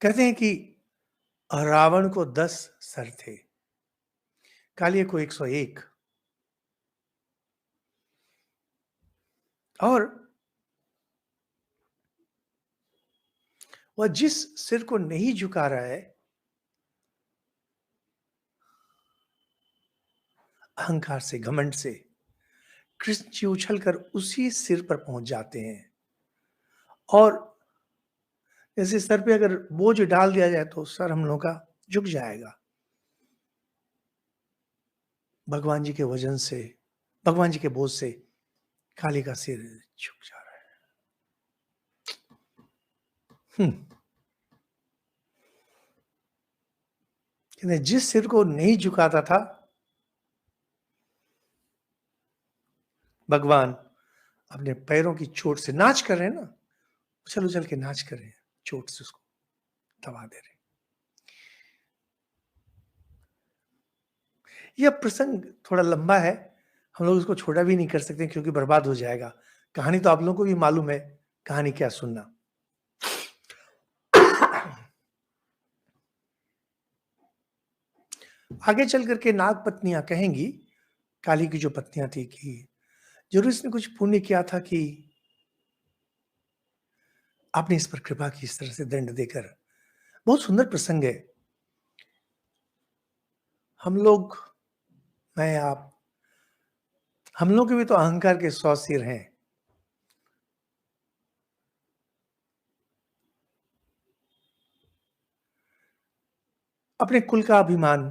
कहते हैं कि रावण को 10 सर थे, कालिए को 101। और वह जिस सिर को नहीं झुका रहा है, अहंकार से, घमंड से, कृष्ण जी उछलकर उसी सिर पर पहुंच जाते हैं। और जैसे सर पे अगर बोझ डाल दिया जाए तो सर हम लोगों का झुक जाएगा। भगवान जी के वजन से, भगवान जी के बोझ से काली का सिर झुक जा रहा है। कहते जिस सिर को नहीं झुकाता था, भगवान अपने पैरों की चोट से नाच कर रहे हैं ना, उछल उछल के नाच कर रहे हैं, चोट से उसको दबा दे रहे हैं। यह प्रसंग थोड़ा लंबा है, हम लोग इसको छोटा भी नहीं कर सकते क्योंकि बर्बाद हो जाएगा। कहानी तो आप लोगों को भी मालूम है, कहानी क्या सुनना। आगे चल करके नाग पत्नियां कहेंगी, काली की जो पत्नियां थी, कि जरूर इसने कुछ पुण्य किया था कि आपने इस पर कृपा की, इस तरह से दंड देकर। बहुत सुंदर प्रसंग है। हम लोग, मैं आप, हम लोग के भी तो अहंकार के 100 सिर हैं। अपने कुल का अभिमान,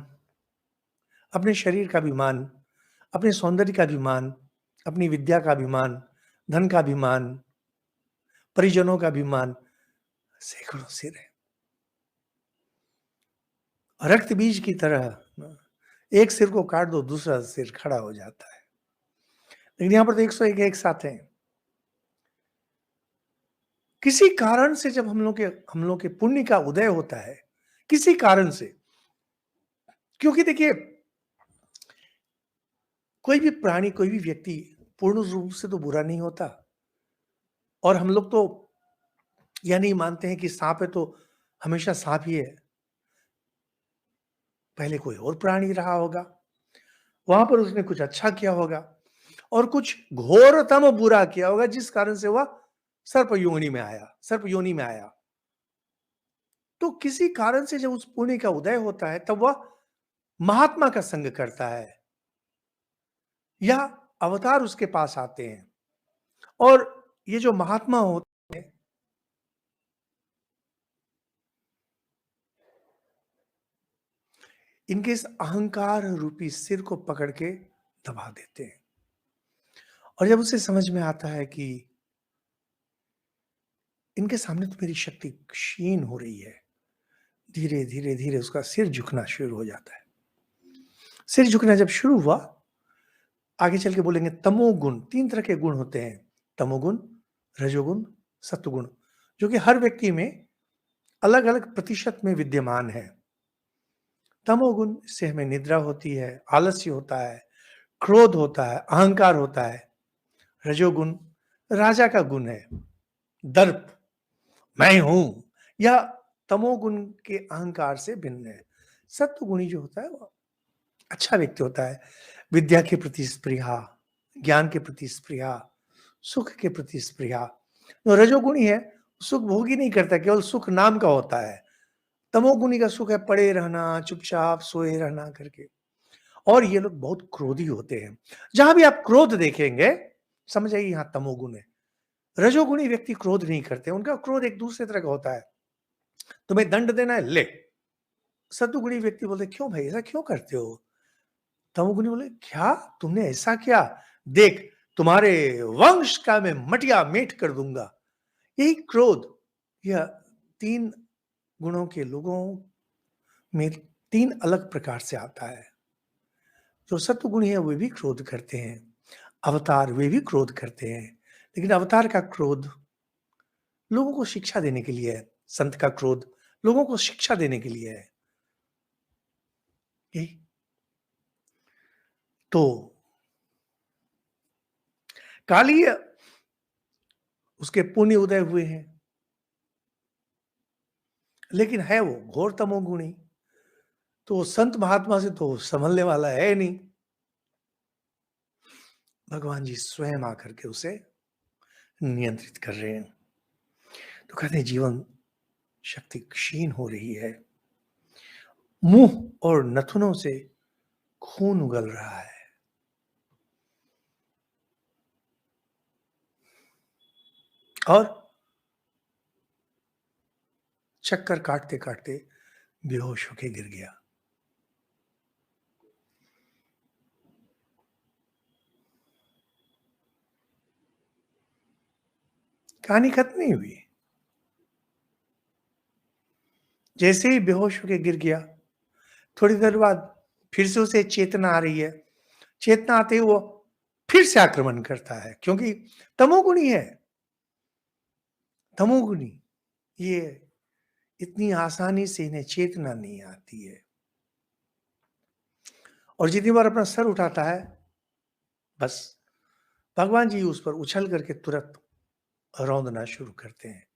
अपने शरीर का अभिमान, अपने सौंदर्य का अभिमान, अपनी विद्या का अभिमान, धन का अभिमान, परिजनों का अभिमान, सैकड़ों सिर है। रक्त बीज की तरह एक सिर को काट दो, दूसरा सिर खड़ा हो जाता है। लेकिन यहां पर तो 101 एक साथ हैं। किसी कारण से जब हम लोग के पुण्य का उदय होता है, किसी कारण से, क्योंकि देखिए, कोई भी प्राणी, कोई भी व्यक्ति पूर्ण रूप से तो बुरा नहीं होता। और हम लोग तो यह नहीं मानते हैं कि सांप है तो हमेशा सांप ही है। पहले कोई और प्राणी रहा होगा, वहां पर उसने कुछ अच्छा किया होगा और कुछ घोरतम बुरा किया होगा, जिस कारण से वह सर्प योनि में आया। तो किसी कारण से जब उस पुण्य का उदय होता है, तब वह महात्मा का संग करता है या अवतार उसके पास आते हैं। और ये जो महात्मा होते हैं, इनके इस अहंकार रूपी सिर को पकड़ के दबा देते हैं। और जब उसे समझ में आता है कि इनके सामने तो मेरी शक्ति क्षीण हो रही है, धीरे धीरे धीरे उसका सिर झुकना शुरू हो जाता है। सिर झुकना जब शुरू हुआ, आगे चल के बोलेंगे तमोगुण, 3 तरह के गुण होते हैं, तमोगुण, रजोगुण, सत्वगुण, जो कि हर व्यक्ति में अलग अलग प्रतिशत में विद्यमान है। तमोगुण से हमें निद्रा होती है, आलस्य होता है, क्रोध होता है, अहंकार होता है। रजोगुण राजा का गुण है, दर्प, मैं हूं, या तमोगुण के अहंकार से भिन्न है। सत्वगुणी जो होता है वो अच्छा व्यक्ति होता है, विद्या के प्रति स्पृहा, ज्ञान के प्रति स्पृहा, सुख के प्रति स्पृहा। जो रजोगुणी है, सुख भोग ही नहीं करता, केवल सुख नाम का होता है। तमोगुणी का सुख है पड़े रहना, चुपचाप सोए रहना करके। और ये लोग बहुत क्रोधी होते हैं। जहां भी आप क्रोध देखेंगे, समझ आइए यहां तमोगुण है। रजोगुणी व्यक्ति क्रोध नहीं करते, उनका क्रोध एक दूसरे तरह का होता है। तुम्हें दंड देना है, ले। सत्वगुणी व्यक्ति बोलते क्यों भाई ऐसा क्यों करते हो? तमोगुणी बोले क्या तुमने ऐसा किया, देख तुम्हारे वंश का मैं मटिया मेट कर दूंगा। यही क्रोध, यह 3 गुणों के लोगों में 3 अलग प्रकार से आता है। जो सत्वगुणी है वे भी क्रोध करते हैं, अवतार वे भी क्रोध करते हैं, लेकिन अवतार का क्रोध लोगों को शिक्षा देने के लिए है, संत का क्रोध लोगों को शिक्षा देने के लिए है। यही तो काली उसके पुण्य उदय हुए हैं, लेकिन है वो घोर तमोगुणी, तो संत महात्मा से तो संभलने वाला है नहीं। भगवान जी स्वयं आकर के उसे नियंत्रित कर रहे हैं। तो कहते हैं जीवन शक्ति क्षीण हो रही है, मुंह और नथुनों से खून उगल रहा है। और चक्कर काटते काटते बेहोश होके गिर गया। कहानी खत्म नहीं हुई। जैसे ही बेहोश होके गिर गया, थोड़ी देर बाद फिर से उसे चेतना आ रही है। चेतना आते ही वो फिर से आक्रमण करता है, क्योंकि तमोगुणी है। तमोगुणी ये इतनी आसानी से इन्हें चेतना नहीं आती है, और जितनी बार अपना सर उठाता है, बस भगवान जी उस पर उछल करके तुरंत रौंदना शुरू करते हैं।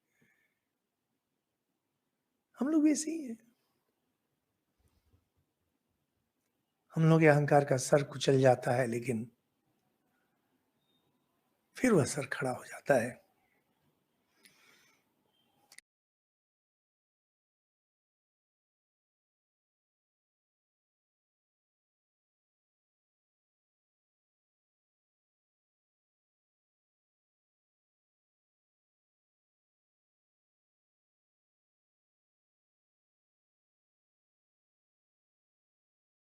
हम लोग भी ऐसे ही हैं। हम लोग के अहंकार का सर कुचल जाता है, लेकिन फिर वह सर खड़ा हो जाता है।